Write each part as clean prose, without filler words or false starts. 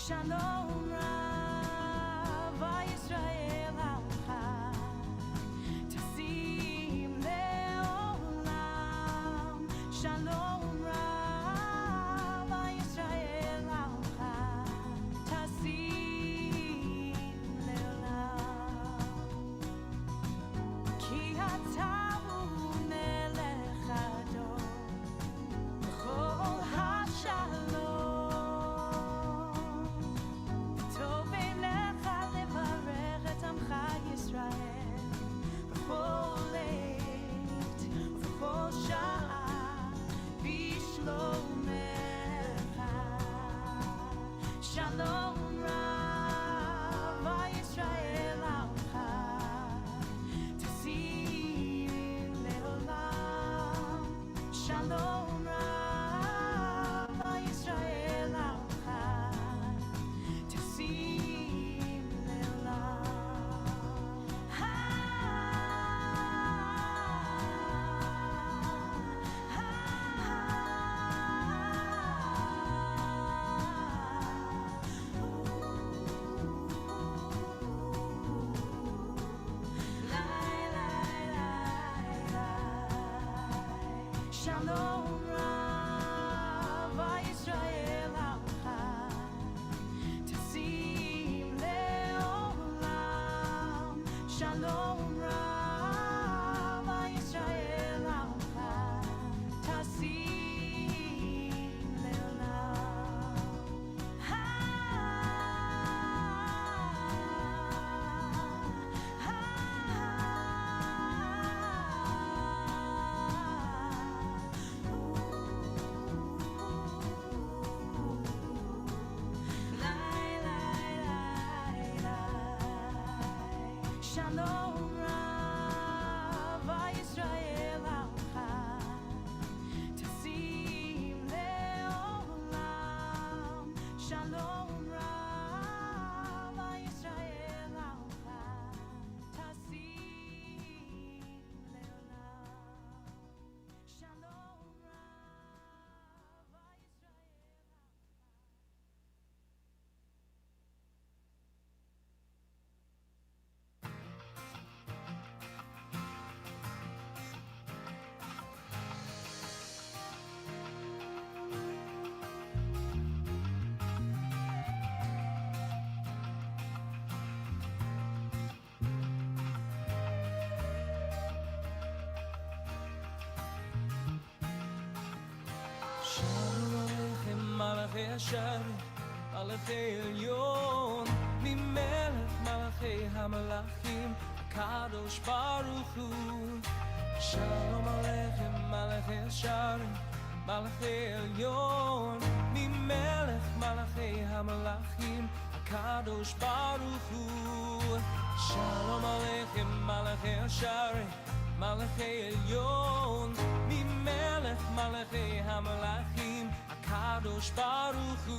Shalom Rav Yisrael Al-Chag Tasim Le'olam. Shalom Rav Yisrael Al-Chag Tasim Le'olam. Ki ata hu melech hador b'chol hashalom. Shalom Rav Yisrael Al-Chag Tasim Le'olam. Shalom Rav Yisrael Al-Chag Tasim Le'olam. Shalom Rav Yisrael Al-Chag Tasim Le'olam. Shalom Rav Yisrael Al-Chag Tasim Le'olam. Shalom Rav Yisrael Al-Chag Tasim Le'olam. Shalom Rav Yisrael Al-Chag Tasim Le'olam. Shalom Rav Yisrael Shalom Aleichem Malachei Hashem, Malachei Elyon, Mimelech Malachei HaMalachim, Kadosh Baruch Hu. Shalom Aleichem Malachei Hashem, Malachei Elyon, Mimelech Malachei HaMalachim, Kadosh Baruch Hu. Shalom Aleichem Malachei Hashem, Malachei Elyon, Mimelech Malachei HaMalachim, Kadosh Baruch Hu.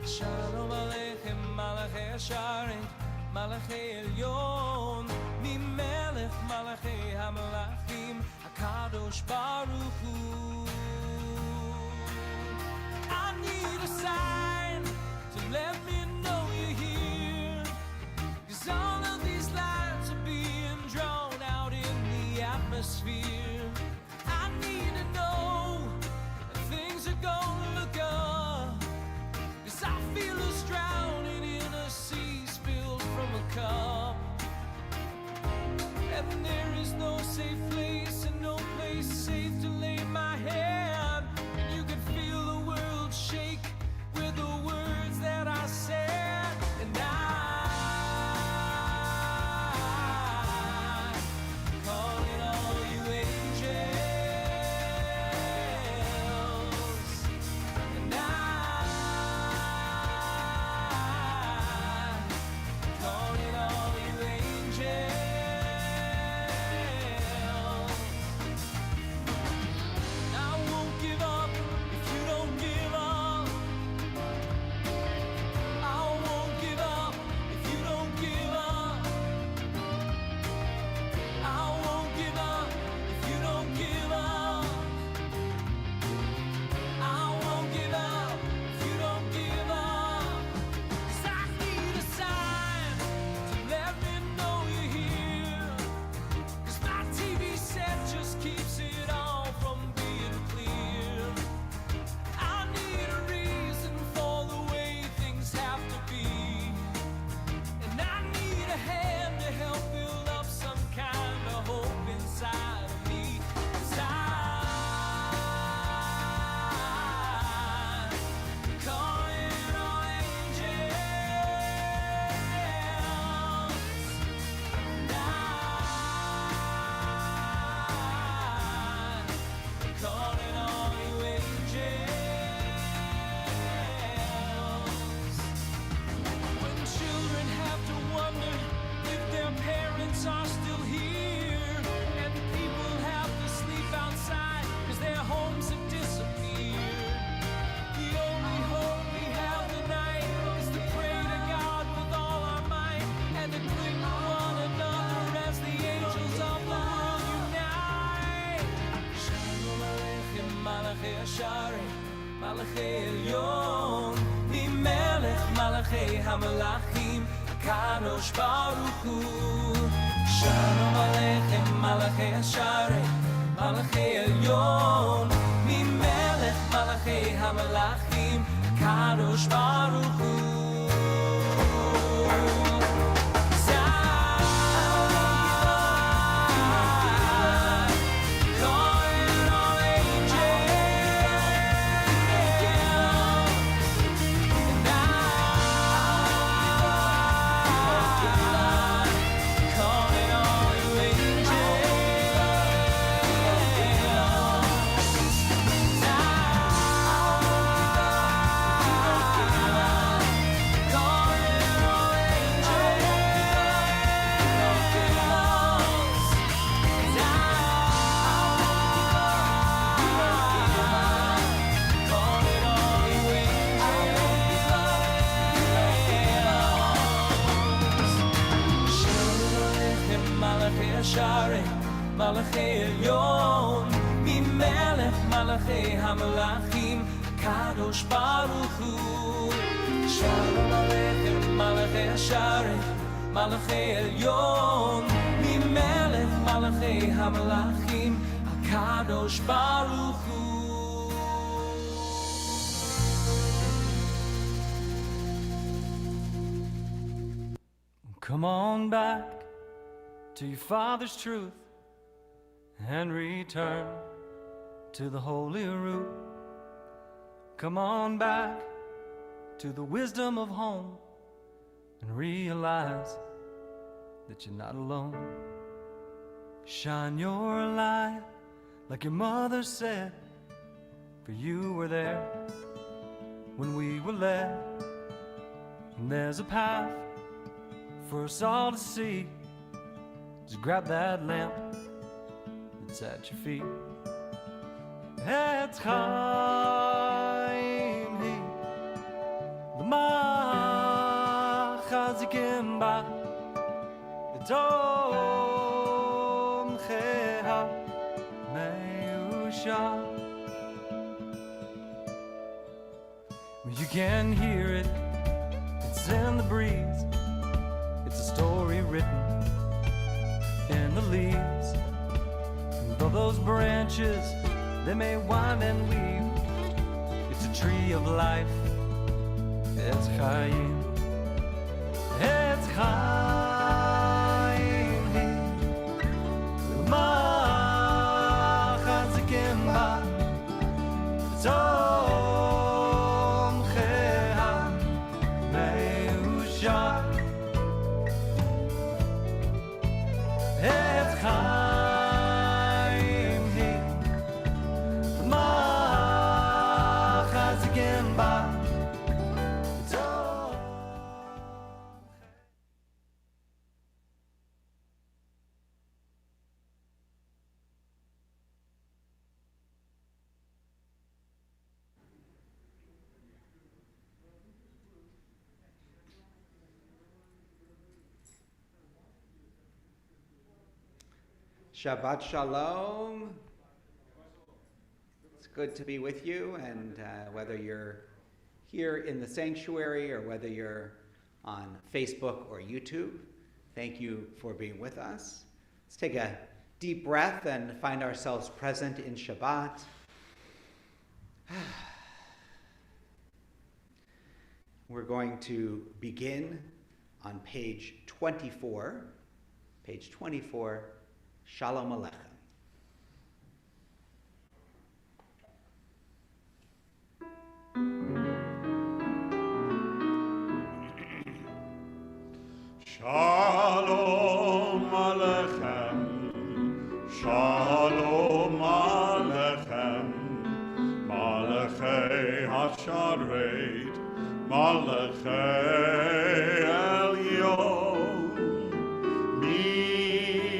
Shalom Aleichem Malachei Hashem, Malachei Elyon, Mimelech Malachei HaMalachim, Kadosh Baruch Hu. I need a sign to let me know you're here, 'cause all of these lights are being drawn out in the atmosphere. I need to know that things are gonna look up, 'cause I feel us drowning in a sea spilled from a cup. And there is no safe place and no place safe to lay my head. You can feel the world shake with the words that I say. Malachei Elyon, Mimelech Malachei HaMelachim, Kadosh Baruch Hu. Shalom Aleichem Malachei Hasharei, Malachei Elyon, Mimelech Malachei HaMelachim, Kadosh Baruch Hu. Malachei Elyon, Mimelech Malachei HaMelachim, Kadosh Baruch Hu. Shalom Aleichem Malachei Hasharei, Malachei Elyon, Mimelech Malachei HaMelachim, Kadosh Baruch Hu. Come on back to your father's truth and return to the holy root. Come on back to the wisdom of home and realize that you're not alone. Shine your light like your mother said, for you were there when we were led. And there's a path for us all to see. Just grab that lamp that's at your feet. Etz Chaim Hi L'machazikim ba V'tom Cheha Me'usha. You can hear it, it's in the breeze. It's a story written in the leaves. Though those branches, they may wind and weave, it's a tree of life. It's Chaim. It's Chaim Hi L'machazikim ba V'tom Cheha Me'usha. It's Chaim Hi L'machazikim ba V'tom. Shabbat Shalom. It's good to be with you, and whether you're here in the sanctuary or whether you're on Facebook or YouTube, thank you for being with us. Let's take a deep breath and find ourselves present in Shabbat. We're going to begin on page 24. Page 24. Shalom Aleichem. Shalom Aleichem, Shalom Aleichem, Malachei Hasharet, Malachei Elyon, Mimelech,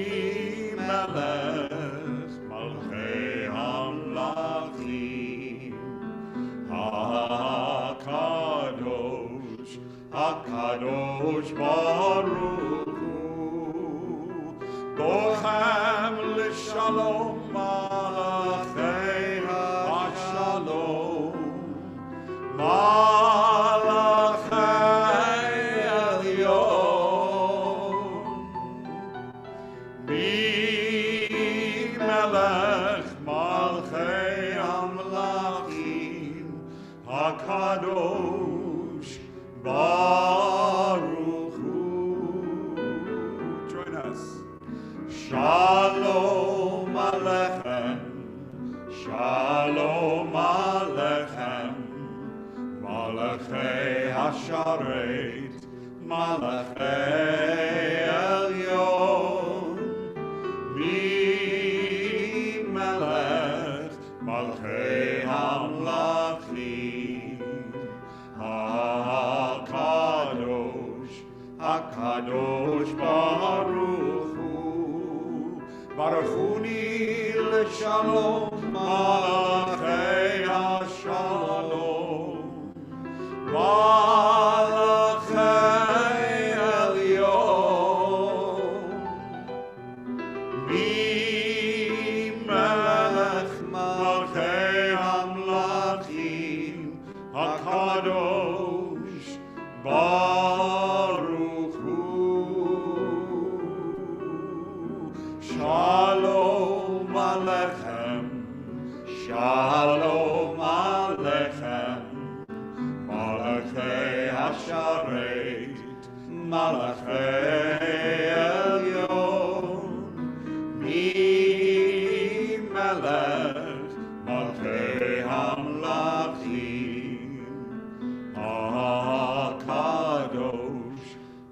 Malachei Hamlachim, HaKadosh, HaKadosh Baruch Hu, Bochem L'Shalom Malachei HaShalom, השרת מלאכי עליון מי מלך מלכי המלכים הקדוש ברוך הוא ברכוני לשלום מלאכי השלום מלאכי עליון מי מלך מלכי המלכים הקדוש ברוך הוא שלום עליכם שלום עליכם מלאכי השרת מלאכי עליון מי מלך מלכי המלכים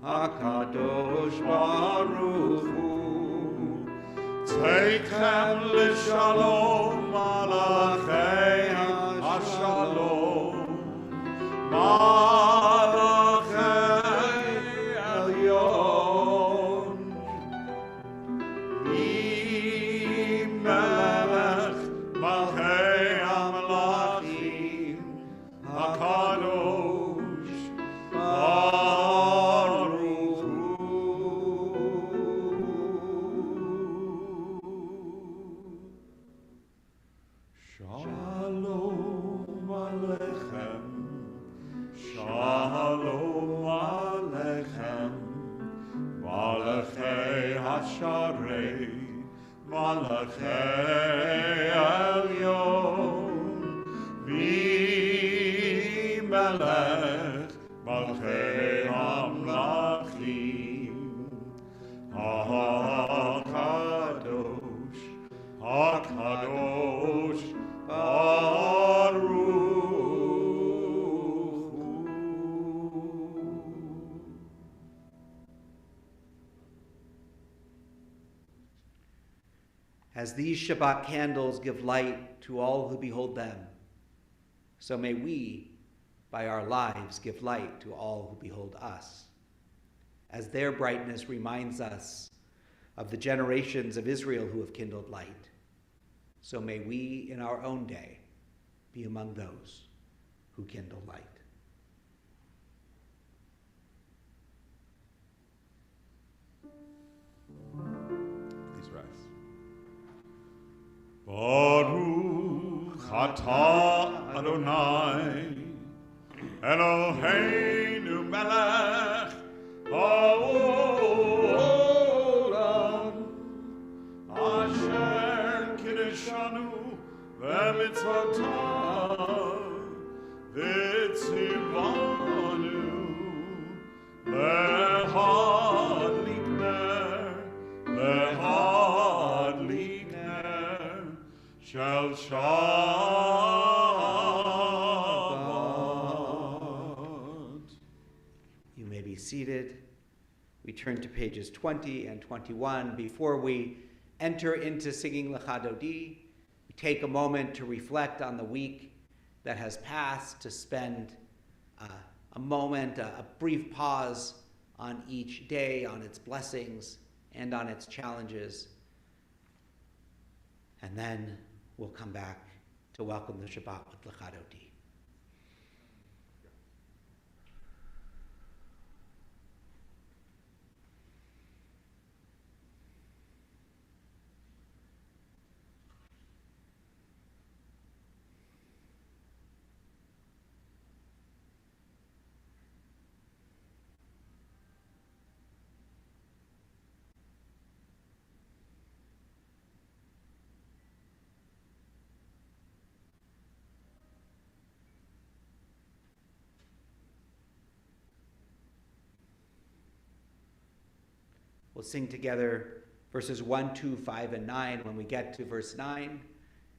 הקדוש ברוך הוא צאתכם לשלום מלאכי השלום מלאכי עליון מי מלך מלכי המלכים הקדוש ברוך הוא שלום עליכם שלום עליכם מלאכי השרת מלאכי עליון מי מלך מלכי המלכים הקדוש ברוך הוא. As these Shabbat candles give light to all who behold them, so may we, by our lives, give light to all who behold us. As their brightness reminds us of the generations of Israel who have kindled light, so may we in our own day be among those who kindle light. Please rise. Baruch atah Adonai Eloheinu melech haolam asher kiddushanu v'mitzvotav v'tzivanu lehadlik ner shel Shabbat. You may be seated. We turn to pages 20 and 21. Before we enter into singing Lecha Dodi, we take a moment to reflect on the week that has passed, to spend a moment, a brief pause on each day, on its blessings and on its challenges. And then we'll come back to welcome the Shabbat with Lecha Dodi. We'll sing together verses 1, 2, 5, and 9. When we get to verse 9,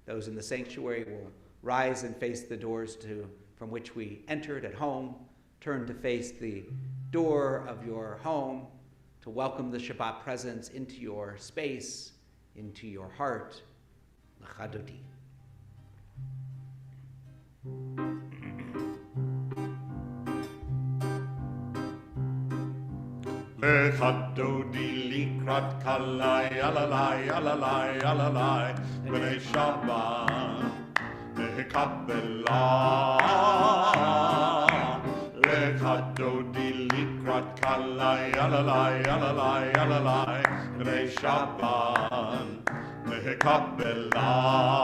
those in the sanctuary will rise and face the doors from which we entered at home. turn to face the door of your home to welcome the Shabbat presence into your space, into your heart. L'chadodi. L'chadodi likrat kalai, alalai, alalai, alalai, b'nei Shabbat, l'chadbelah. L'chadodi likrat kalai, alalai, alalai, alalai, b'nei Shabbat, l'chadbelah.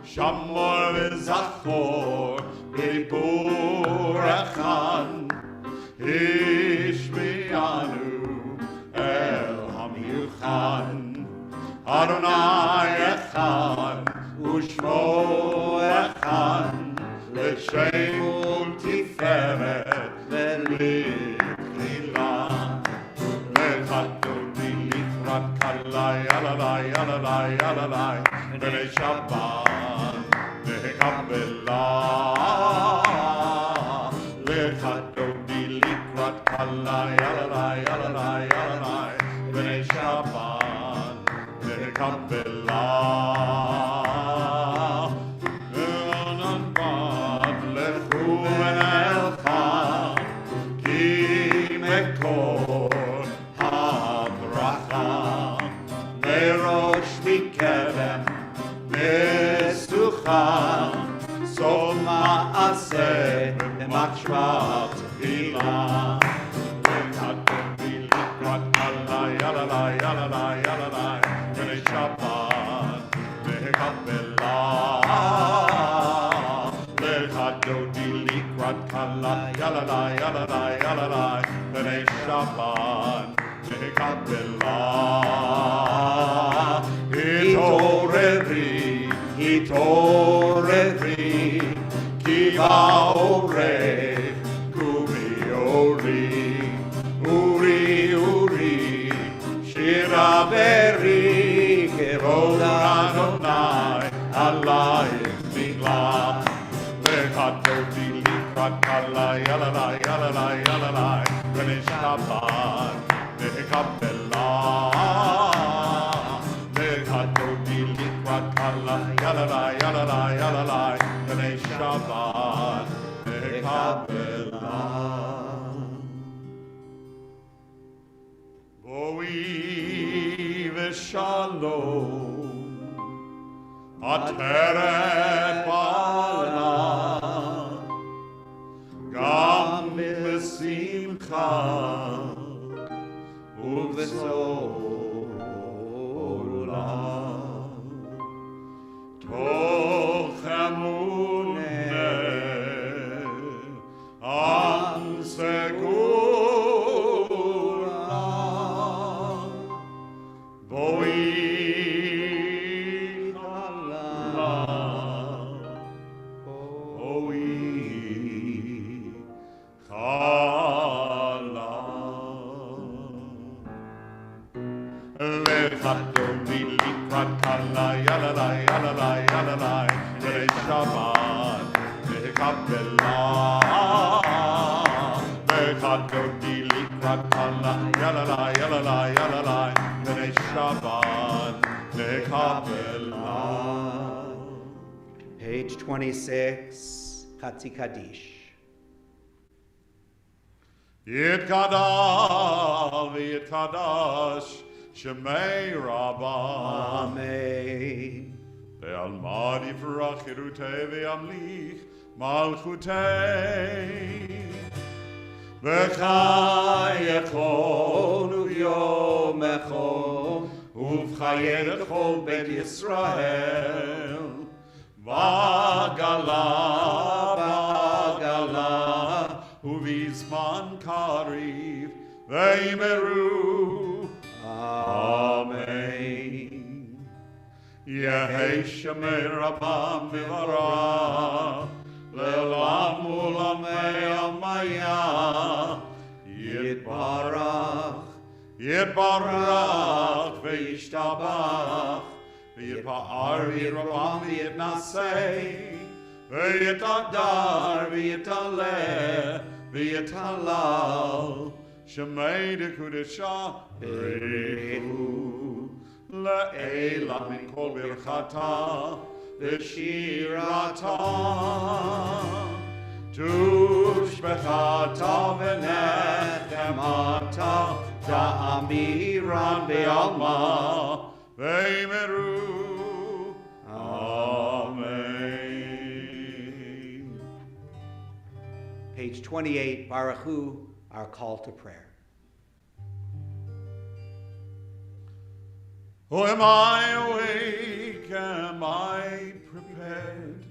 Shamor v'zachor, b'dibur echad, Ishmianu El Hamiuchan Adonai Echad Ushmo Echad L'Shem Ultiferet V'Lichila L'Chadodi Lichrat Kalai Alalai Alalai Alalai B'nei Shabbat L'Kabelah L'Chadodi Likrat Kalai Alalai Alalai Alalai B'nei Shabbat L'Kabelah L'Onan Bad Lechu Elcha Ki Mekor HaBracha Lerosh Mikerem Mesucha Sof Ma'aseh B'Machshvat Tefillah L'Chadodi Likrat Kalai Alalai Alalai Alalai B'nei Shabbat L'Kabelah L'Chadodi Likrat Kalai Alalai Alalai Alalai B'nei Shabbat L'Kabelah Hitoreri Ki ba'oreh Kumi ori Uri Shira beri Kevod Adonai Alayim Miglah L'Chadodi Likrat Kalai Alalai Alalai Alalai B'nei Shabbat L'Kabelah L'Chadodi Likrat Kalai Alalai Alalai Alalai B'nei Shabbat L'Kabelah Boi v'shalom Ateret bala Gam b'simcha U'v'sola Toch emuneh Am segula Boi chala Boi chala L'Chadodi Likrat Kalai Alalai Alalai Alalai B'nei Shabbat L'Kabelah L'Chadodi Likrat Kalai Alalai Alalai Alalai B'nei Shabbat L'Kabelah. Page 26, Chatzi Kaddish. Yitkadal v'yitkadash Shemei Rabbah Amen. Ve'almad yifrach chirutei ve'yamlich malchutei V'chayechon u'yomecho Uv'chayechol Bet Yisrael V'agala Uv'izman kariv Ve'yimeru Amen. Yehei Shemei Rabbah Mivarah Le'olam u'lamei Amaya Yitbarach Ve'yishtabach Ve'yitpa'ar v'yirvam v'yitnasei ויתהדר ויתעלה ויתהלל שמי דקודשה בריחו לעילה מכל ברכתה ושירתה תושבחתה ונחמתה תאמירן בעלמה ואמרו Amen. Page 28, Baruch Hu, our call to prayer. Oh, am I awake? Am I prepared?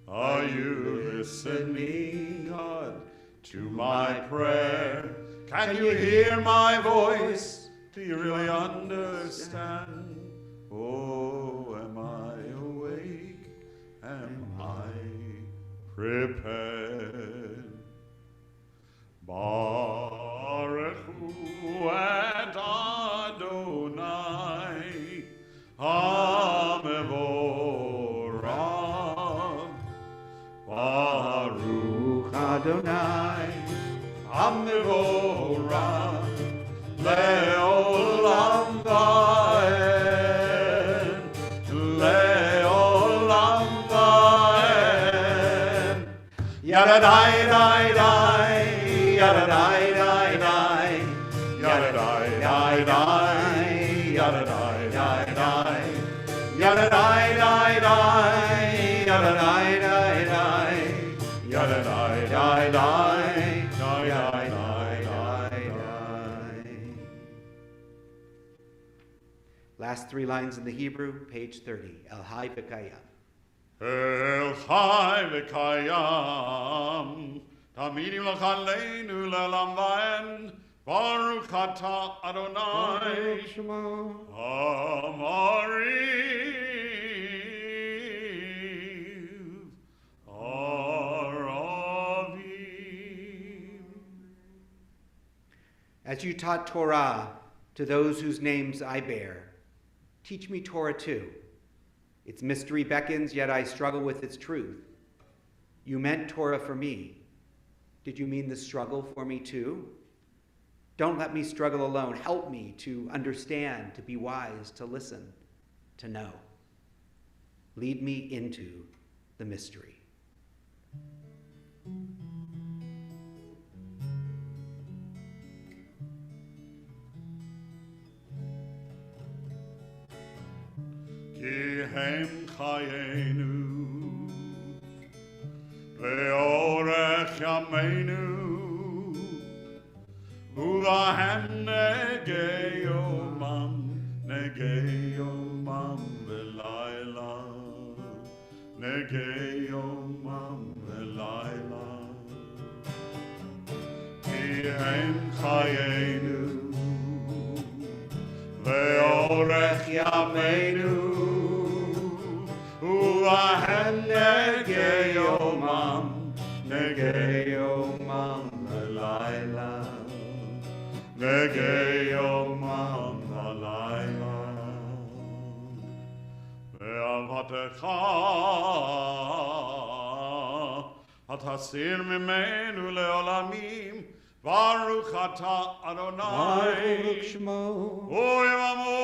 Are you listening, God, to my prayer? Can you hear my voice? Do you really understand? Oh, am I awake? Am I prepared? Baruch Hu et Adonai HaMevorach Baruch Adonai HaMevorach Le'olam va'ed Le'olam va'ed Yadadai dai dai Yadadai dai dai Yadadai dai dai Yadadai dai dai Yadadai dai dai Yadadai dai dai Yadadai dai dai Yadadai dai dai. Last three lines in the Hebrew, page 30. El Hai V'Kayam. El Chai V'Kayam Tamidim L'Chaleinu L'Olam Va'ed Baruch Ata Adonai Amariv Aravim. As you taught Torah to those whose names I bear, teach me Torah too. Its mystery beckons, yet I struggle with its truth. You meant Torah for me. Did you mean the struggle for me too? Don't let me struggle alone. Help me to understand, to be wise, to listen, to know. Lead me into the mystery. Ki hem chayenu ve'orech yameinu u'lahem negei yomam ve'layla negei yomam ve'layla Ki hem chayenu ve'orech yameinu u'lahem negei yomam ve'layla negei yomam ve'layla ve'avatecha hatasir mimenu le'olamim Baruch Ata Adonai Baruch Shmo. Oyevamo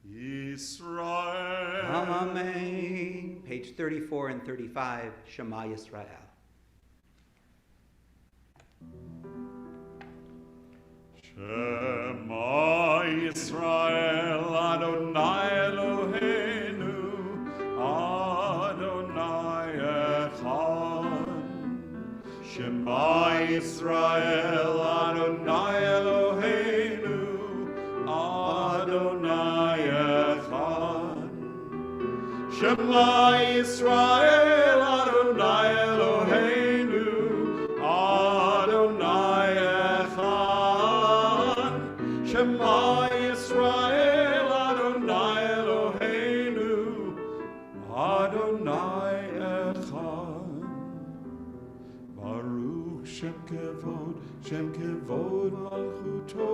Yisrael. Amen. Page 34 and 35, Shema Yisrael. Shema Yisrael Adonai Eloheinu Adonai Echad Shema Yisrael Adonai Eloheinu Adonai Echad Shema Yisrael Adonai Eloheinu Adonai Echad Shema Yisrael Adonai Eloheinu Adonai Echad Baruch Shem Kevod Malchuto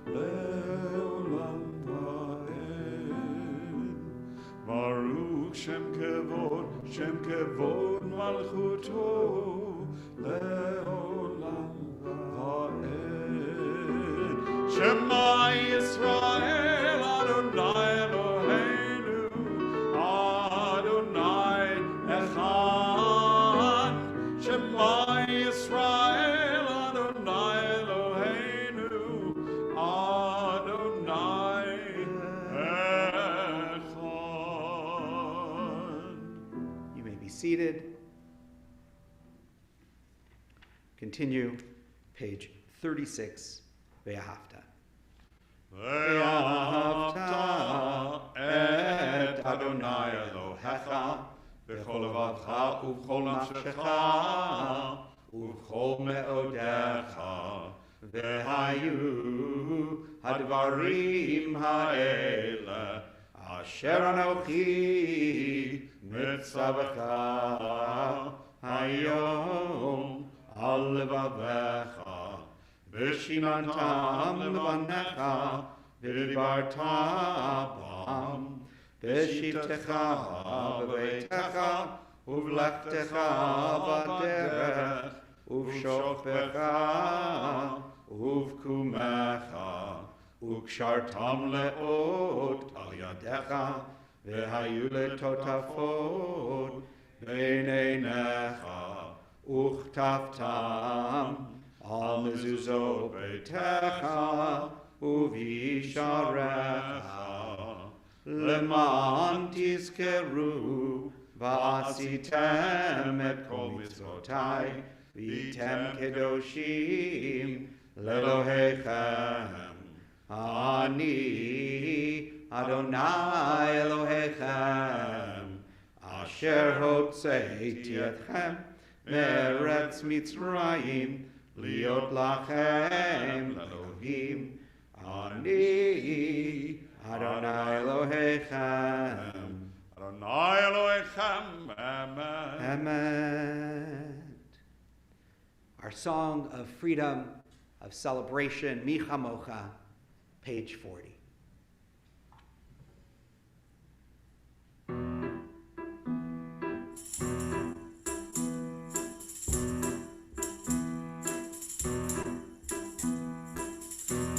Le'olam Va'ed Baruch Shem Kevod Malchuto Leolam Va'ed. Shema Yisrael Adonai Eloheinu Adonai Echad. Shema Yisrael Adonai Eloheinu Adonai Echad. You may be seated. Continue, page 36, Ve'ahavta. Ve'ahavta et Adonai Elohecha b'chol levavcha u'b'chol nafshecha u'b'chol me'odecha ve'hayu hadvarim ha'ele asher anochi mitzavecha hayom al levavecha V'shimantam levanecha v'dibarta bam v'shivtecha b'beitecha uv'lechtecha b'derech uv'shofecha uv'kumecha u'kshartam le'ot al yadecha v'hayu le'totafot b'neinecha uchtaftam al mezuzot beitecha uvisharecha leman tizkeru va'asitem et kol mitzvotai v'item kedoshim lelohechem ani Adonai Elohechem asher hotzeiti etchem me'eretz Mitzrayim Liot lachem Elohim ani Adonai Elohechem Adonai Elohechem Amen. Amen. Our song of freedom, of celebration, Mi Chamocha, page 40.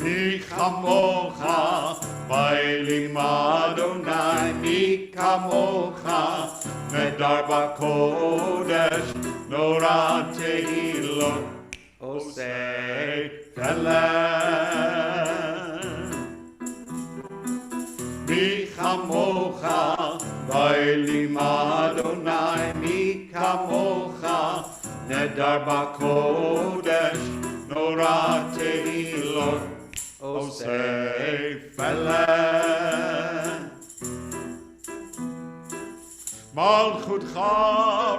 Mi chamocha, bailim Adonai, mi kamocha, medar bakodesh, nora tehilot, osei feleh. Mi chamocha, bailim Adonai, mi kamocha, medar bakodesh, nora tehilot, Osei feleh. Malchutcha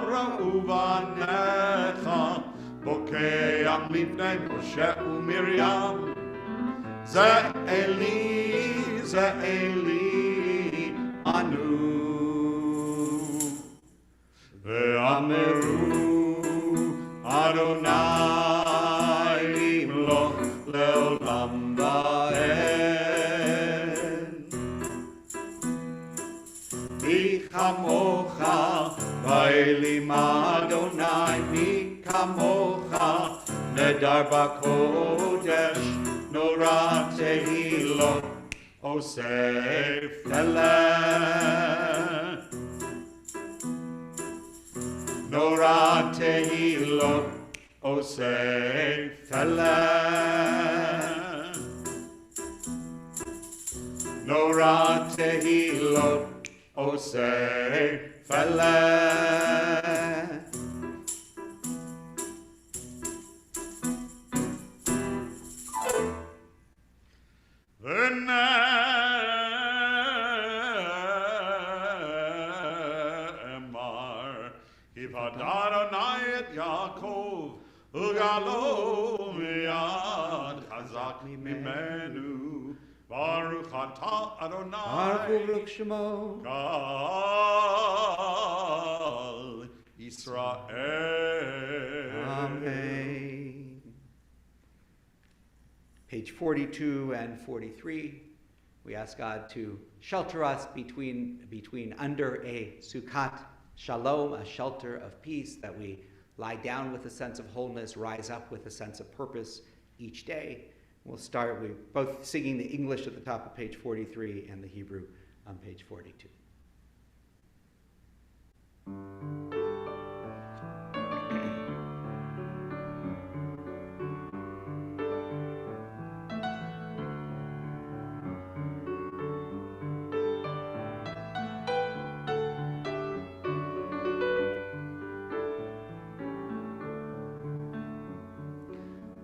ra'u banecha bokeach lifnei Moshe u'Miriam Ze Eli anu ve'ameru Adonai imloch le'olam Mi chamocha, bailim Adonai, mi kamocha, nedar bakodesh, nora tehilot, osei feleh. Nora tehilot, osei feleh. Nora tehilot, Osei feleh. V'ne'emar Hivad Adonai et Yaakov Ugalo miyad chazak mimenu Baruch atah Adonai Baruch Shemo. Kal Yisrael. Amen. Page 42 and 43, We ask God to shelter us between under a sukkot shalom, a shelter of peace, that we lie down with a sense of wholeness, rise up with a sense of purpose each day. We're both singing the English at the top of page 43 and the Hebrew on page 42.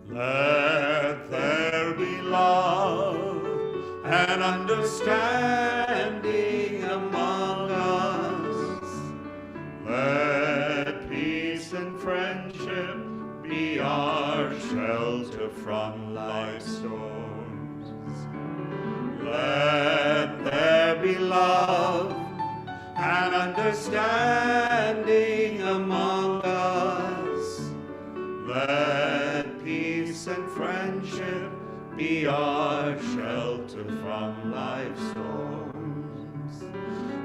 Let there be love and understanding among us. Let peace and friendship be our shelter from life's storms. Let there be love and understanding among us. Let peace and friendship be our shelter from life's storms.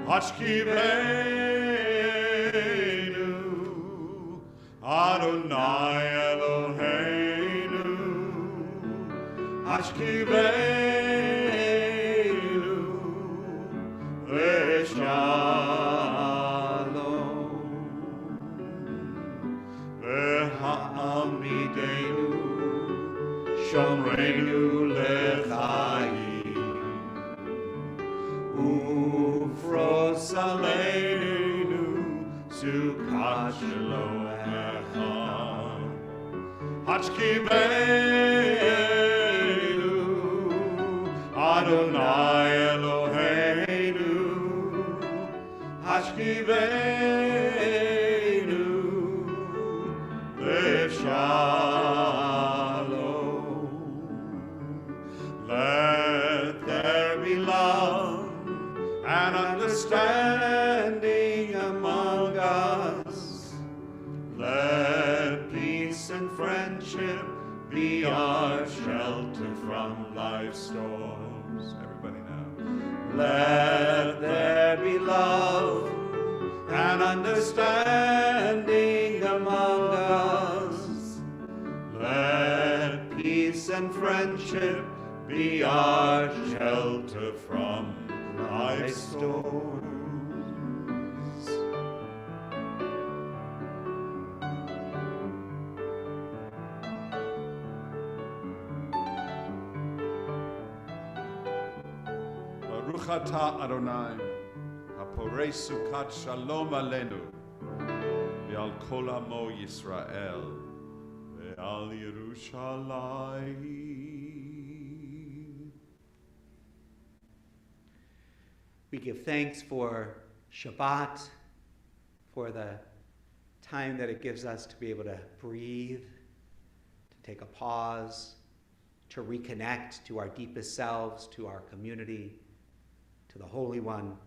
Hashkivenu, Adonai Eloheinu. Hashkivenu, Veshalom. Ve'ha'amidenu, Shomreinu lechayim. Ufros aleinu, Sukkot shalom echad. Hashkivenu, Adonai Eloheinu. Hashkivenu, Veshalom. Let there be love and understanding among us. Let peace and friendship be our shelter from life's storms. Everybody now. Let there be love and understanding among us. Let peace and friendship be our shelter from life's storms. Baruch atah Adonai, haporei sukkot shalom aleinu, ve'al kol amo Yisrael, ve'al Yerushalayim. We give thanks for Shabbat, for the time that it gives us to be able to breathe, to take a pause, to reconnect to our deepest selves, to our community, to the Holy One.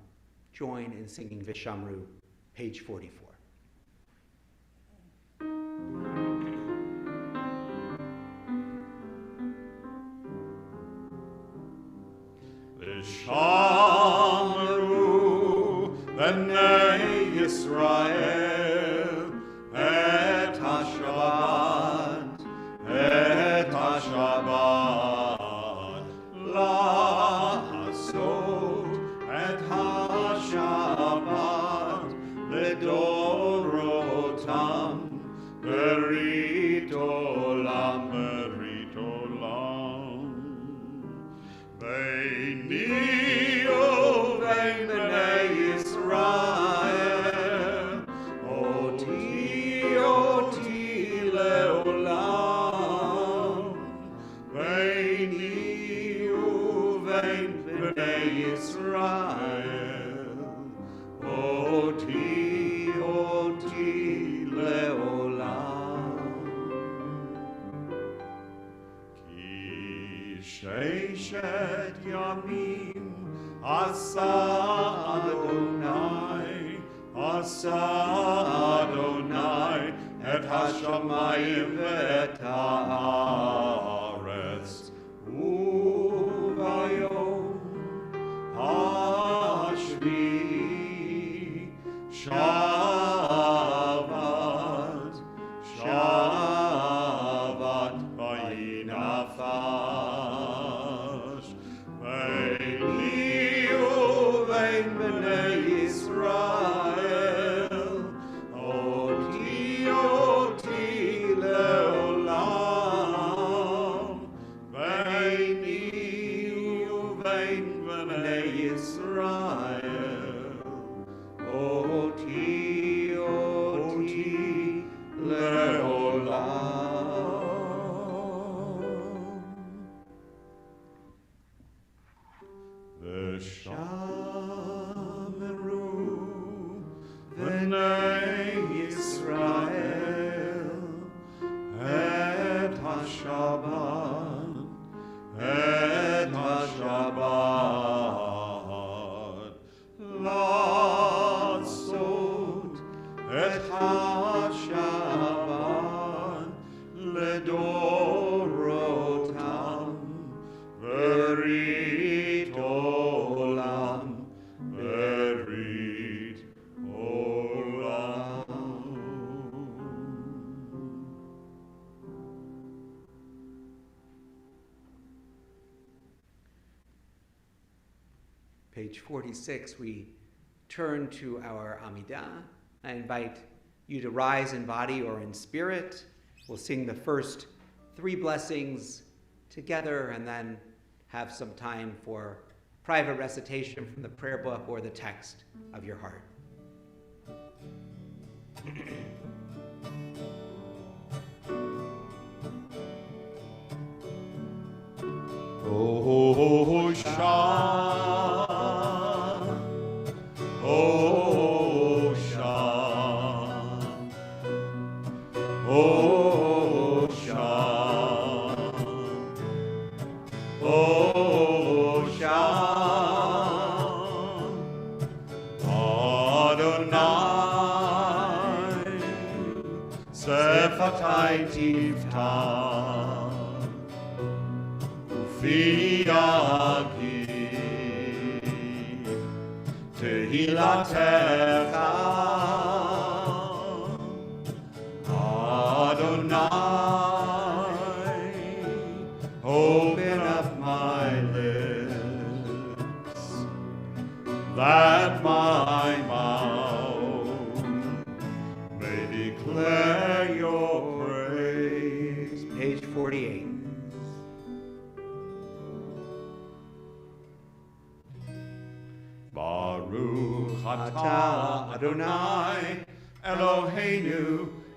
Join in singing Vishamru, page 44. Vishamru b'nei Yisrael et HaShabbat, et HaShabbat, la'asot et HaShabbat, ledorotam, berit olam, berit olam. Beini uvein bnei Yisrael, oti oti leolam. Beini uvein bnei Yisrael, oti oti leolam. Ki sheishet yamim asa Adonai et hashamayim ve'et haaretz uvayom V'shameru v'nei Yisrael et HaShabbat לעשות את השבת לדורותם ברית עולם ברית עולם. Page 46, we turn to our Amidah. I invite you to rise in body or in spirit. We'll sing the first three blessings together and then have some time for private recitation from the prayer book or the text of your heart. Oh, Sefatai tifta ufiagi tehilatecha Adonai, open up my lips that my mouth may declare your praise. Page 48. Baruch atah Adonai Eloheinu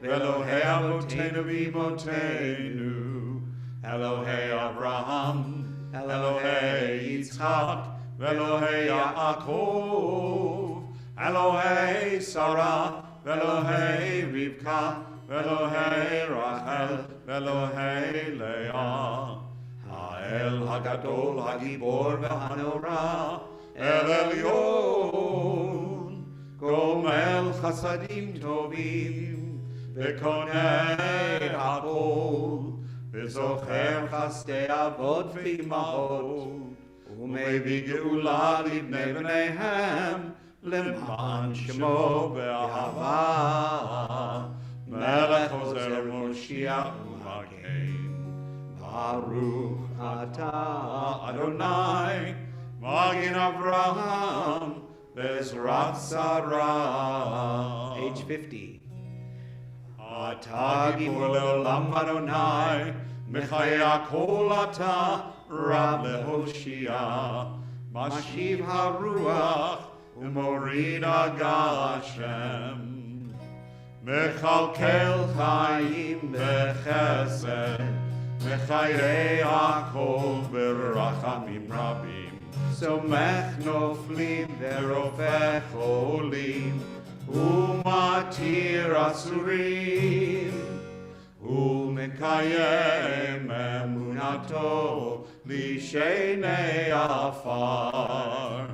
Elohei Avotenu v'Imotenu Elohei Abraham Elohei Yitzchak Elohei Yaakov Elohei Sarah Elohei Rivka Elohei Rachel Elohei Leah Ha'el Hagadol Hagibor V'Hanora El Elyon Gomel Chasadim Tovim V'Konei Hakol V'Zocher Chasdei Avot V'Imahot U'Mevi Geula Libnei B'neihem L'man Shemo Be'ahava Melech Ozer Moshiach U'Magen Baruch Atah Adonai Magin Avraham Bezrat Sarah. Page 50. Atah Gibor Leolam Adonai Mechaya Kol Atah Rab Lehoshia Mashiv HaRuach Umorid HaGashem Mechalkel Chaim Bechesed Mechayei HaKol Berachamim Rabim Somech Noflim Verofech Olim Umatir Asurim Umekayem Emunato Lishenei Afar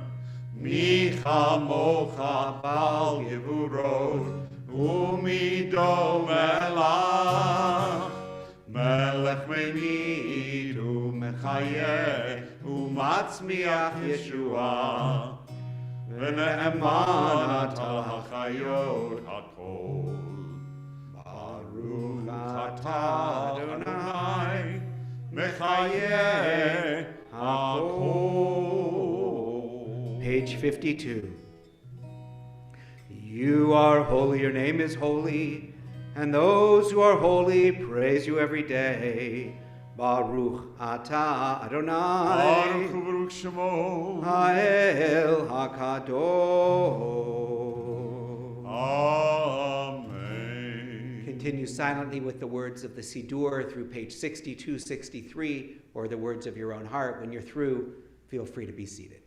Micha Mocha Bal Gevurot Umidom Elach Melech Menid Umechayeh Umatzmiach Yeshua V'ne'eman Atah HaChayot HaKol Baruch Atah Adonai Mechayeh HaKol. Page 52. You are holy, your name is holy, and those who are holy praise you every day. Baruch Atah Adonai Baruch Baruch Shemo Ha'el HaKadosh. Amen. Continue silently with the words of the Siddur through page 62, 63, or the words of your own heart. When you're through, feel free to be seated.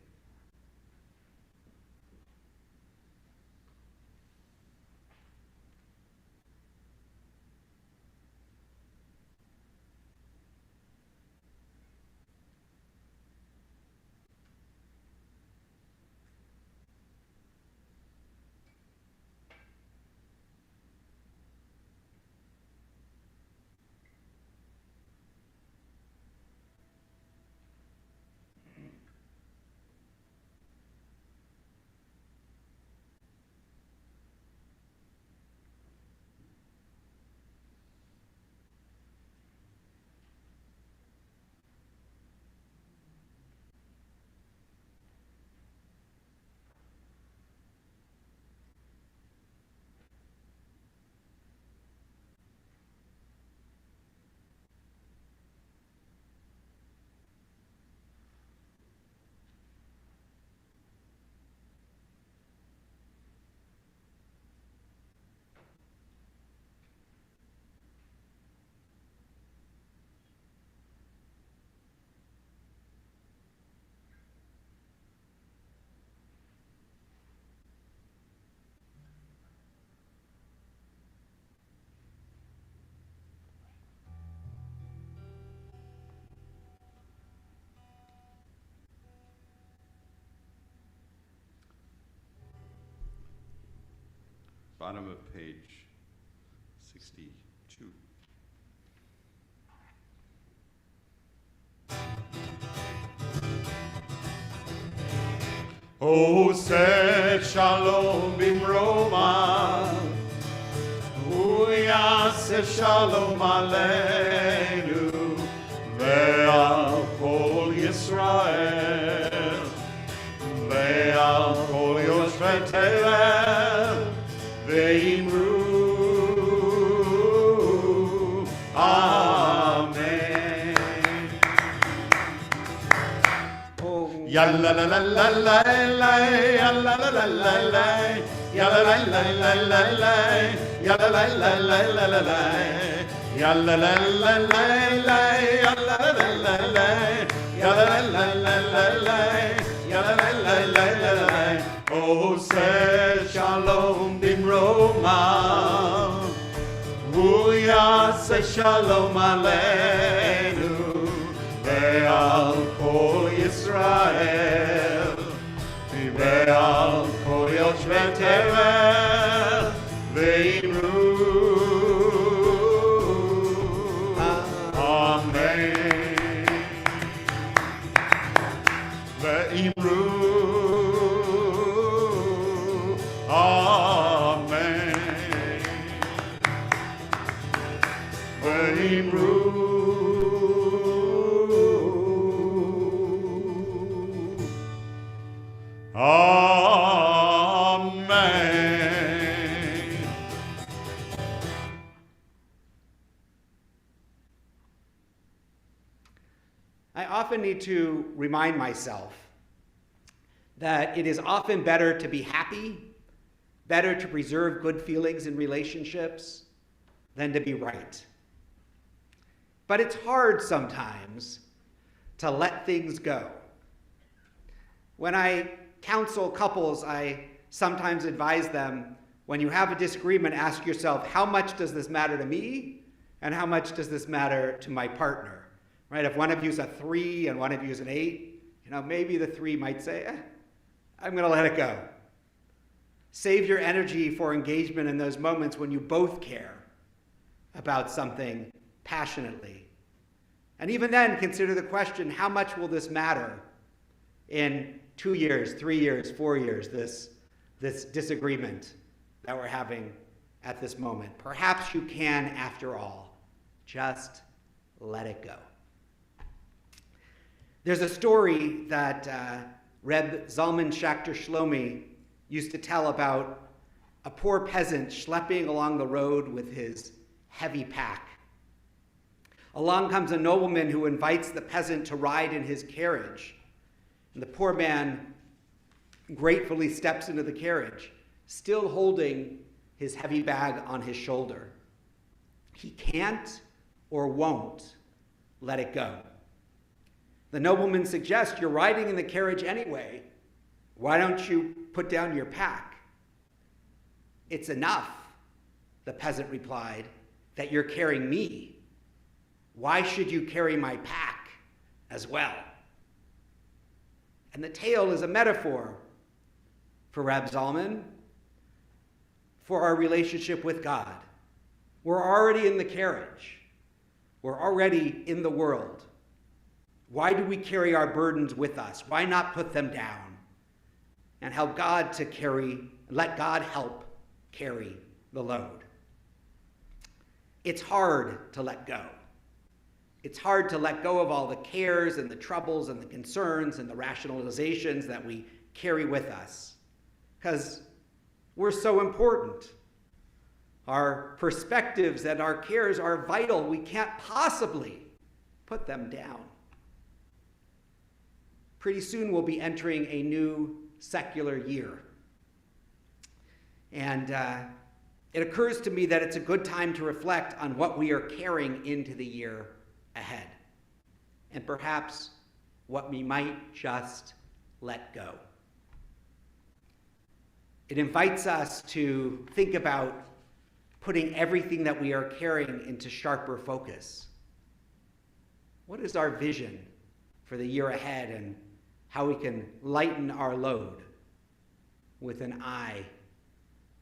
bottom of page 62. O said shalom bimroma, Uyase shalom aleinu, ve'al kol Yisrael, ve'al kol Yoshvei Tevel, ve'imru, Amen. Yalla la la la la la, yalla la la la la, yalla la la la la la, yalla la la la la la la, yalla la la la la, yalla la la la la, yalla la la la la, yalla la la la la la. Oh, say shalom bimroma, Uyase shalom aleinu, ve'al kol Yisrael, ve'al kol Yoshvei Tevel, ve'imru, Amen. Ve'imru, Amen. Ve'imru, Amen. I often need to remind myself that it is often better to be happy, better to preserve good feelings in relationships than to be right. But it's hard sometimes to let things go. When I counsel couples, I sometimes advise them, when you have a disagreement, ask yourself, how much does this matter to me? And how much does this matter to my partner? Right? If one of you is a 3 and one of you is an 8, maybe the 3 might say, I'm going to let it go. Save your energy for engagement in those moments when you both care about something passionately. And even then, consider the question, how much will this matter in 2 years, 3 years, 4 years, this disagreement that we're having at this moment? Perhaps you can, after all, just let it go. There's a story that Reb Zalman Schachter Shlomi used to tell about a poor peasant schlepping along the road with his heavy pack. Along comes a nobleman who invites the peasant to ride in his carriage. And the poor man gratefully steps into the carriage, still holding his heavy bag on his shoulder. He can't or won't let it go. The nobleman suggests, you're riding in the carriage anyway. Why don't you put down your pack? It's enough, the peasant replied, that you're carrying me. Why should you carry my pack as well? And the tale is a metaphor for Reb Zalman, for our relationship with God. We're already in the carriage. We're already in the world. Why do we carry our burdens with us? Why not put them down and help God to carry, let God help carry the load? It's hard to let go. It's hard to let go of all the cares and the troubles and the concerns and the rationalizations that we carry with us, because we're so important. Our perspectives and our cares are vital. We can't possibly put them down. Pretty soon we'll be entering a new secular year. And it occurs to me that it's a good time to reflect on what we are carrying into the year ahead, and perhaps what we might just let go. It invites us to think about putting everything that we are carrying into sharper focus. What is our vision for the year ahead and how we can lighten our load with an eye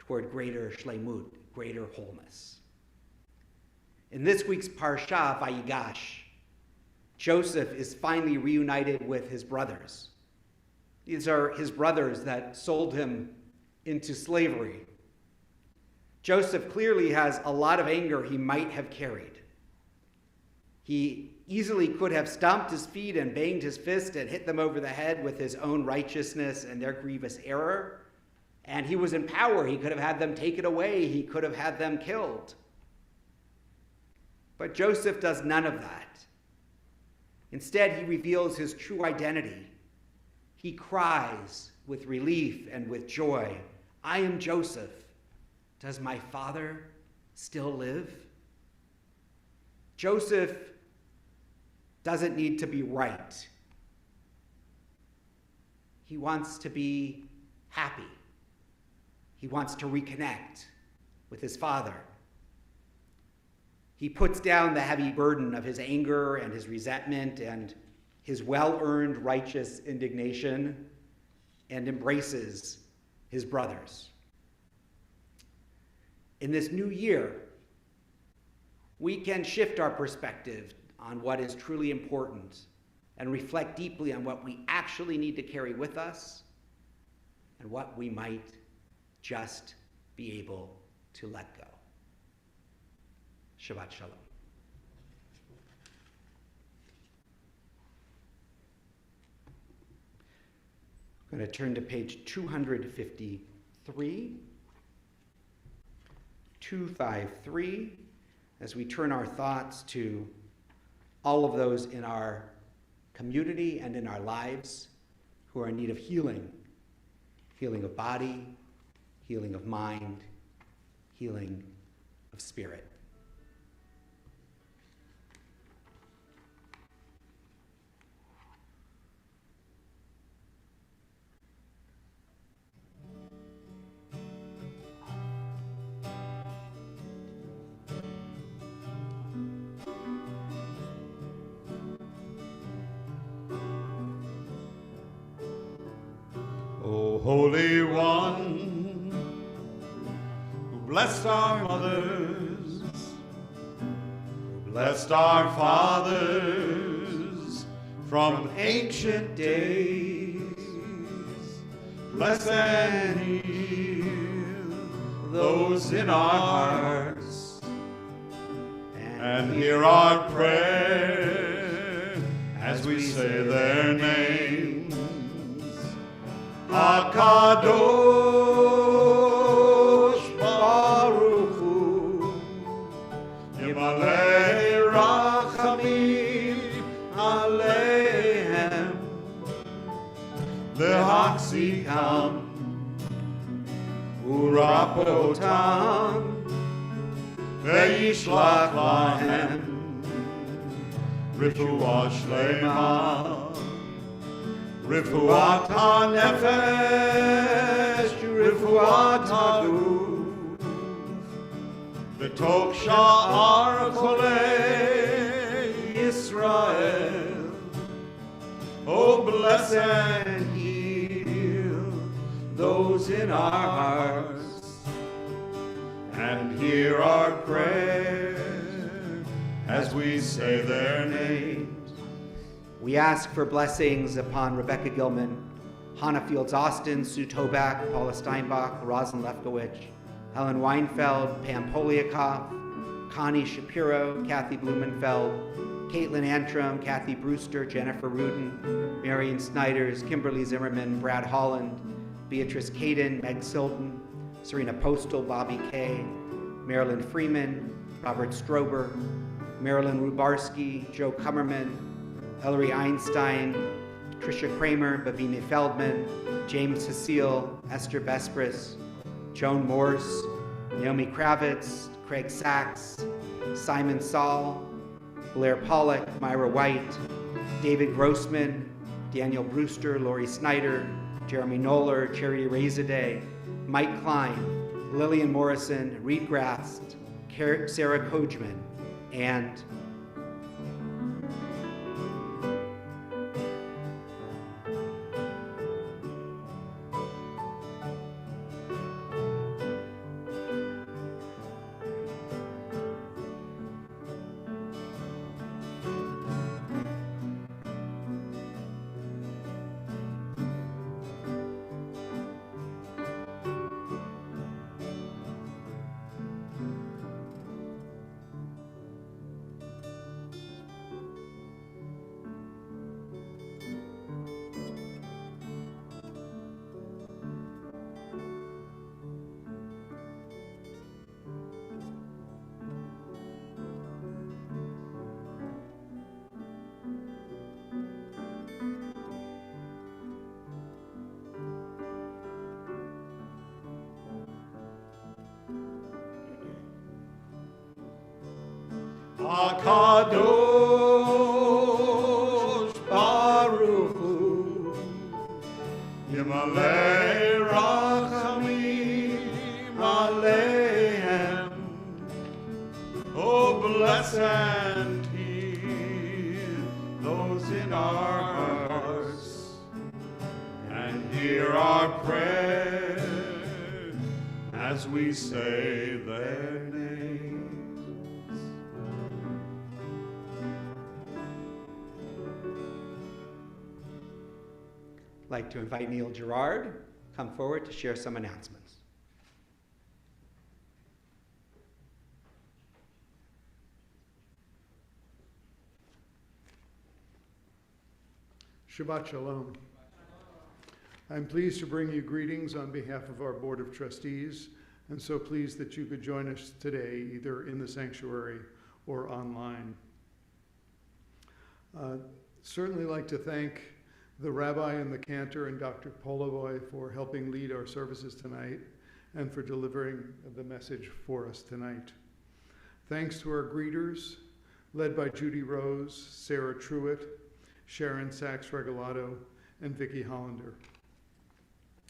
toward greater shlemut, greater wholeness. In this week's Parsha, Vayigash, Joseph is finally reunited with his brothers. These are his brothers that sold him into slavery. Joseph clearly has a lot of anger he might have carried. He easily could have stomped his feet and banged his fist and hit them over the head with his own righteousness and their grievous error. And he was in power. He could have had them taken away. He could have had them killed. But Joseph does none of that. Instead, he reveals his true identity. He cries with relief and with joy, "I am Joseph. Does my father still live?" Joseph doesn't need to be right. He wants to be happy. He wants to reconnect with his father. He puts down the heavy burden of his anger and his resentment and his well-earned righteous indignation and embraces his brothers. In this new year, we can shift our perspective on what is truly important and reflect deeply on what we actually need to carry with us and what we might just be able to let go. Shabbat Shalom. I'm going to turn to page 253. 253, as we turn our thoughts to all of those in our community and in our lives who are in need of healing. Healing of body, healing of mind, healing of spirit. O Holy One, who blessed our mothers, who blessed our fathers from ancient days, bless and heal those in our hearts, and hear our prayer as we say their names. HaKadosh Baruch Hu, Yimalei Rachamim Aleihem, Lehaxikam Urapotam, Ve'yishlach Lahem Refuah Shlema, Refuat HaNefesh, Refuat HaGuf, V'tok Sha'ar Cholei Yisrael. Oh, bless and heal those in our hearts, and hear our prayer as we say their names. We ask for blessings upon Rebecca Gilman, Hannah Fields Austin, Sue Tobak, Paula Steinbach, Rosalind Lefkowitz, Helen Weinfeld, Pam Poliakoff, Connie Shapiro, Kathy Blumenfeld, Caitlin Antrim, Kathy Brewster, Jennifer Rudin, Marion Snyders, Kimberly Zimmerman, Brad Holland, Beatrice Caden, Meg Silton, Serena Postal, Bobby Kay, Marilyn Freeman, Robert Strober, Marilyn Rubarski, Joe Kummerman, Ellery Einstein, Tricia Kramer, Bavine Feldman, James Cecile, Esther Vespris, Joan Morse, Naomi Kravitz, Craig Sachs, Simon Saul, Blair Pollock, Myra White, David Grossman, Daniel Brewster, Lori Snyder, Jeremy Knoller, Charity Razorday, Mike Klein, Lillian Morrison, Reed Grast, Sarah Kojman, and HaKadosh Baruch Hu, Yimalei Rachamim Aleichem. Oh, bless and heal those in our hearts, and hear our prayer as we say their names. I'd like to invite Neil Gerard come forward to share some announcements. Shabbat Shalom. I'm pleased to bring you greetings on behalf of our Board of Trustees, and so pleased that you could join us today, either in the sanctuary or online. Certainly like to thank the Rabbi and the Cantor and Dr. Polovoy for helping lead our services tonight and for delivering the message for us tonight. Thanks to our greeters, led by Judy Rose, Sarah Truitt, Sharon Sachs-Regalado, and Vicki Hollander.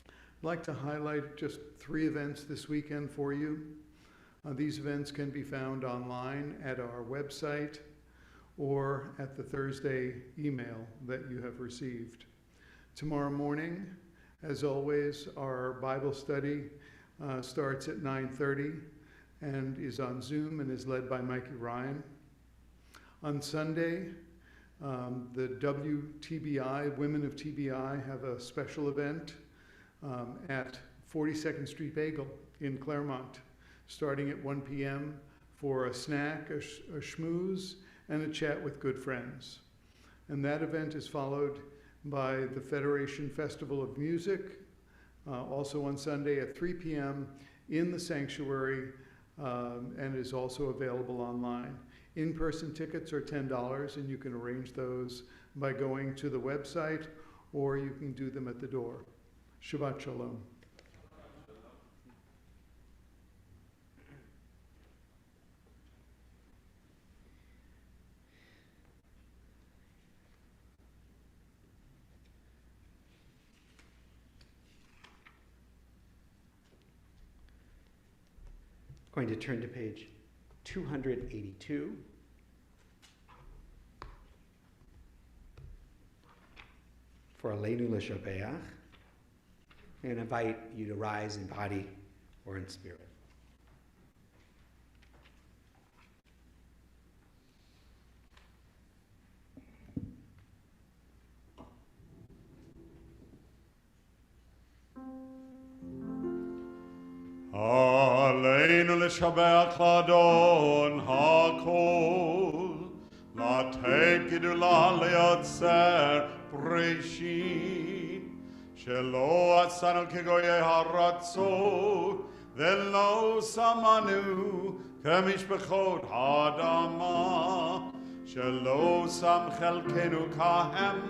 I'd like to highlight just 3 events this weekend for you. These events can be found online at our website or at the Thursday email that you have received. Tomorrow morning, as always, our Bible study starts at 9:30 and is on Zoom and is led by Mikey Ryan. On Sunday, the WTBI, Women of TBI, have a special event at 42nd Street Bagel in Claremont, starting at 1 p.m. for a snack, a schmooze, and a chat with good friends. And that event is followed by the Federation Festival of Music, also on Sunday at 3 p.m. in the sanctuary, and is also available online. In-person tickets are $10, and you can arrange those by going to the website, or you can do them at the door. Shabbat Shalom. Going to turn to page 282. For Aleinu L'Shabeach, and invite you to rise in body or in spirit. Aleinu L'Shabeach L'Adon HaKol, L'Atei Gidula L'Yotzer Breshit, Shelo Atzanu Kegoyei Haratzot, Velo Samanu Kemishpechot Hadama, Shelo Sam Chelkenu Kahem,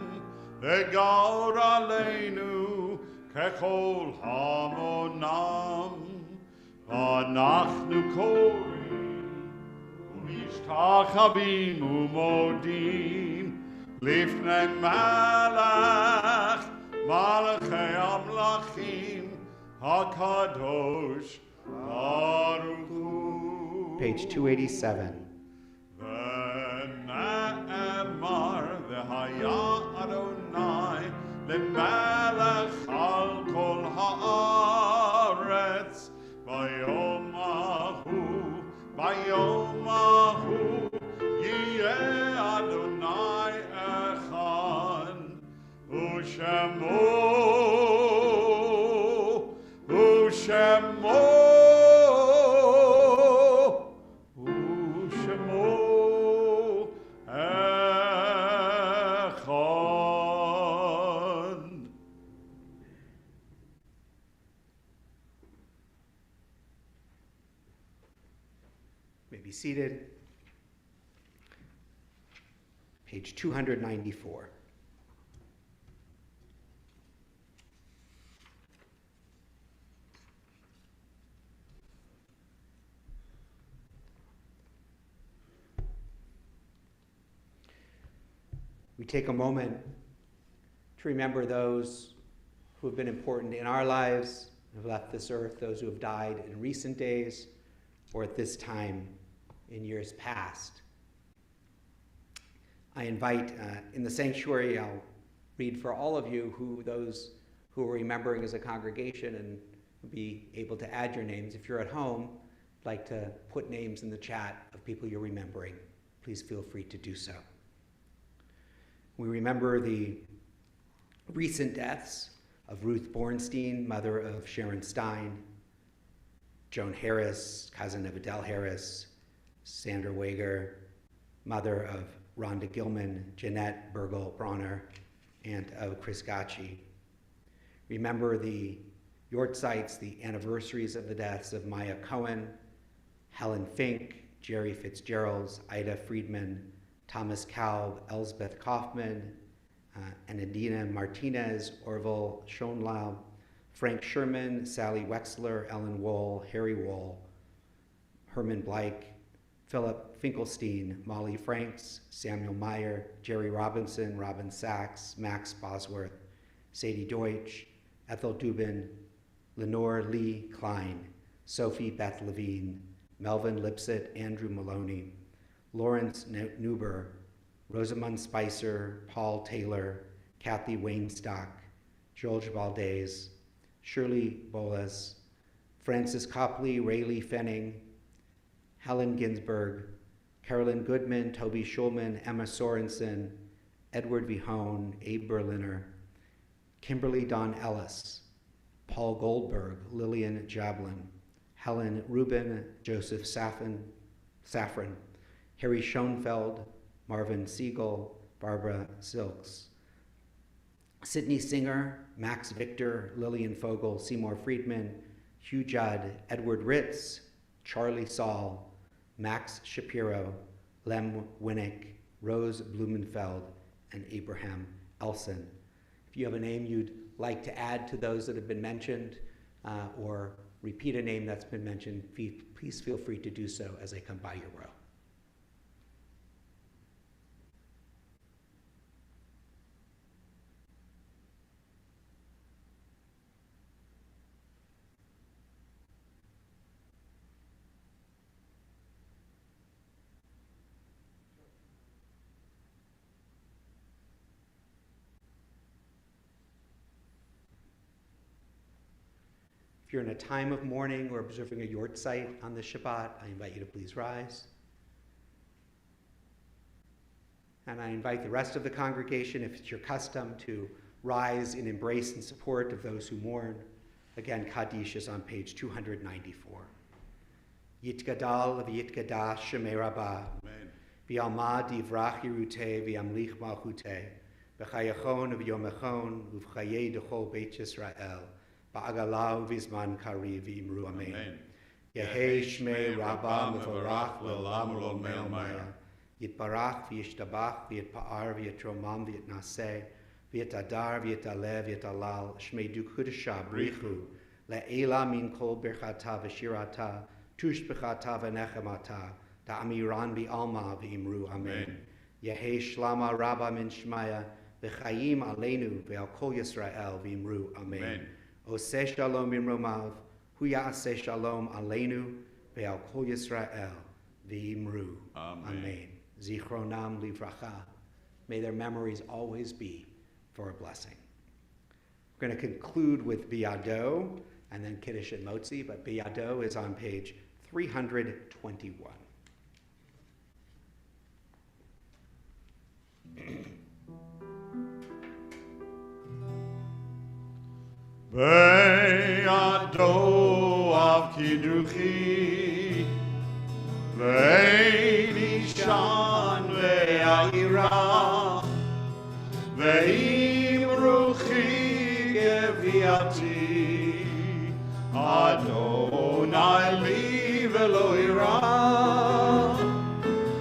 Vegaur Aleinu Kechol Hamonam. Anachnu korim umishtachavim umodim lifnei malach malachei amlachim hakadosh baruch hu. Page 287. V'ne'emar v'haya Adonai lemalach al kol haaretz Bayom Ahu, Yeh Adonai Echad, Ushemo, Echad. Be seated. Page 294. We take a moment to remember those who have been important in our lives, who have left this earth, those who have died in recent days or at this time in years past. I invite in the sanctuary, I'll read for all of you those who are remembering as a congregation and will be able to add your names. If you're at home, I'd like to put names in the chat of people you're remembering. Please feel free to do so. We remember the recent deaths of Ruth Bornstein, mother of Sharon Stein, Joan Harris, cousin of Adele Harris, Sandra Wager, mother of Rhonda Gilman, Jeanette Burgle-Bronner, aunt of Chris Gacci. Remember the Yortzites, the anniversaries of the deaths of Maya Cohen, Helen Fink, Jerry Fitzgerald, Ida Friedman, Thomas Kalb, Elsbeth Kaufman, and Adina Martinez, Orville Schonlau, Frank Sherman, Sally Wexler, Ellen Wohl, Harry Wohl, Herman Bleich, Philip Finkelstein, Molly Franks, Samuel Meyer, Jerry Robinson, Robin Sachs, Max Bosworth, Sadie Deutsch, Ethel Dubin, Lenore Lee Klein, Sophie Beth Levine, Melvin Lipset, Andrew Maloney, Lawrence Neuber, Rosamund Spicer, Paul Taylor, Kathy Wainstock, George Valdez, Shirley Bolas, Francis Copley, Rayleigh Fenning, Helen Ginsberg, Carolyn Goodman, Toby Schulman, Emma Sorensen, Edward Vihone, Abe Berliner, Kimberly Don Ellis, Paul Goldberg, Lillian Jablin, Helen Rubin, Joseph Safran, Harry Schoenfeld, Marvin Siegel, Barbara Silks, Sidney Singer, Max Victor, Lillian Fogel, Seymour Friedman, Hugh Judd, Edward Ritz, Charlie Saul, Max Shapiro, Lem Winnick, Rose Blumenfeld, and Abraham Elson. If you have a name you'd like to add to those that have been mentioned or repeat a name that's been mentioned, please feel free to do so as I come by your row. If you're in a time of mourning or observing a Yortzeit on this Shabbat, I invite you to please rise. And I invite the rest of the congregation, if it's your custom, to rise in embrace and support of those who mourn. Again, Kaddish is on page 294. Yitgadal v'yitgadash shemei Rabbah. V'yalma divrach Yeruteh v'yamlich malchuteh. V'chayachon v'yomechon v'chayei d'chol Beit Yisrael. Ba'agalau v'zman kari v'imru amen. Yehei shmei Rabbah mevorach v'olam rolmei maya. Yitbarach v'yishtabach v'yitpa'ar v'yitromam v'yitnaseh. V'yitadar v'yitaleh v'yitalal. Shmei du kudesha brichu. Le'ela min kol birchata v'shirata. Tush b'chata v'nechemata. Da'amiran bi'alma v'imru amen. Yehei shlama Rabbah min shmaya. V'chayim aleinu v'al kol Yisrael v'imru amen. Oseh shalom imromav, hu ya'aseh shalom aleinu, ve'al kol Yisrael, v'imru. Amen. Zichronam livracha. May their memories always be for a blessing. We're going to conclude with Biyado, and then Kiddush and Motzi, but Biyado is on page 321. Be'ado av kidduchi, ve'nishan ve'ayira, ve'imruchi geviati, Adonai li ve'lo ira,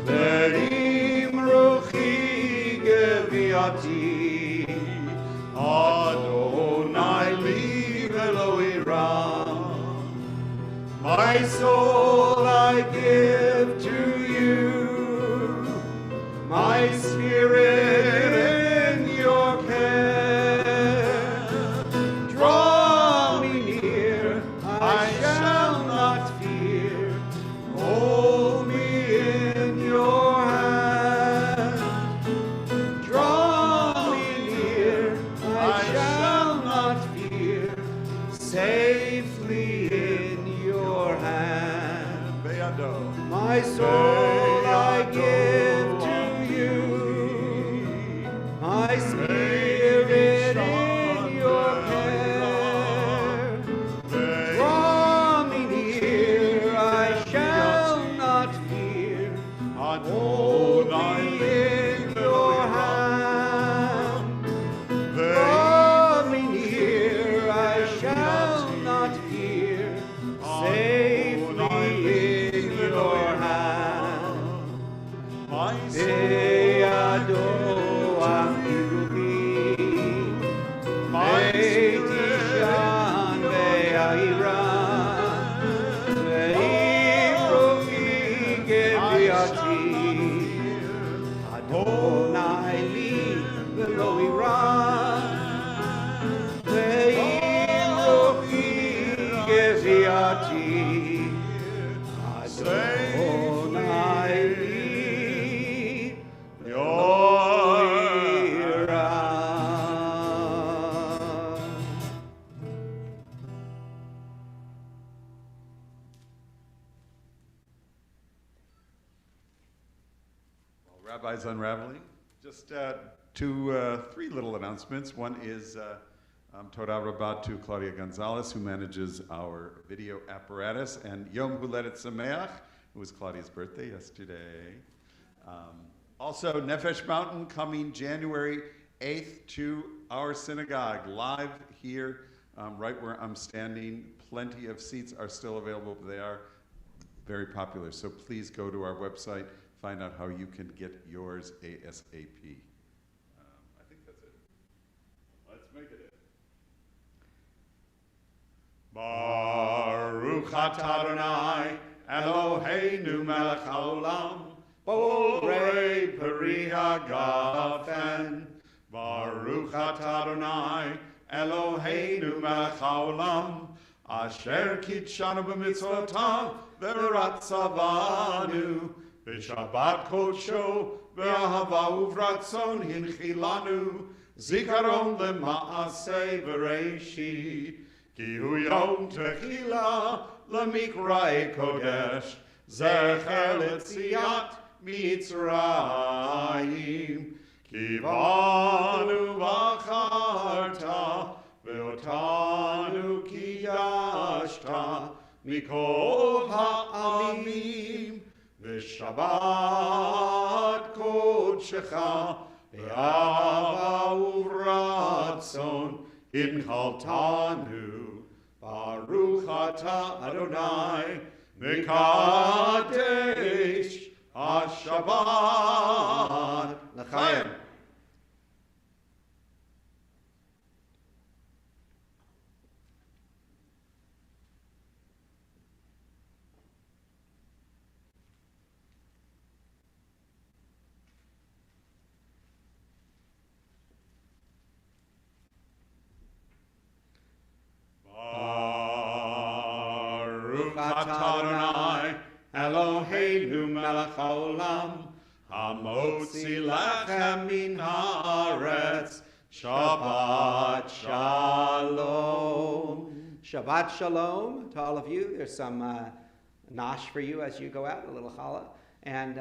ve'imruchi geviati, Adonai li ve'lo ira. My soul I give to you, my spirit Rabbi's Unraveling. Just three little announcements. One is Toda Rabba to Claudia Gonzalez, who manages our video apparatus, and Yom Huledet Sameach. It was Claudia's birthday yesterday. Also, Nefesh Mountain coming January 8th to our synagogue, live here, right where I'm standing. Plenty of seats are still available, but they are very popular. So please go to our website, find out how you can get yours ASAP. I think that's it. Let's make it. Baruch atah Adonai Eloheinu melech haolam borei peri hagafen. Baruch atah Adonai Eloheinu melech haolam asher kitshanu b'mitzvotav v'ratzavanu b'shabbat kodsho v'ahava uvratzon hinchilanu zikaron lema'aseh v'reishit ki hu yom techila l'mikra'e kodesh zecher letziat mitzrayim ki banu v'acharta ve'otanu kiyashta mikol ha'amim v'shabbat kodshecha ve'ahava uvratzon inchaltanu Baruch atah Adonai Mekadesh HaShabbat L'chaim. Baruch atah Adonai Eloheinu melech haolam hamotzi lechem min haaretz Shabbat Shalom. Shabbat Shalom to all of you. There's some nosh for you as you go out, a little challah. And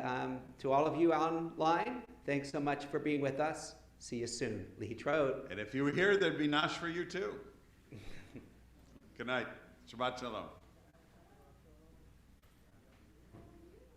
to all of you online, thanks so much for being with us. See you soon. Lihitrot. And if you were here, there'd be nash for you too. Good night. Shabbat Shalom.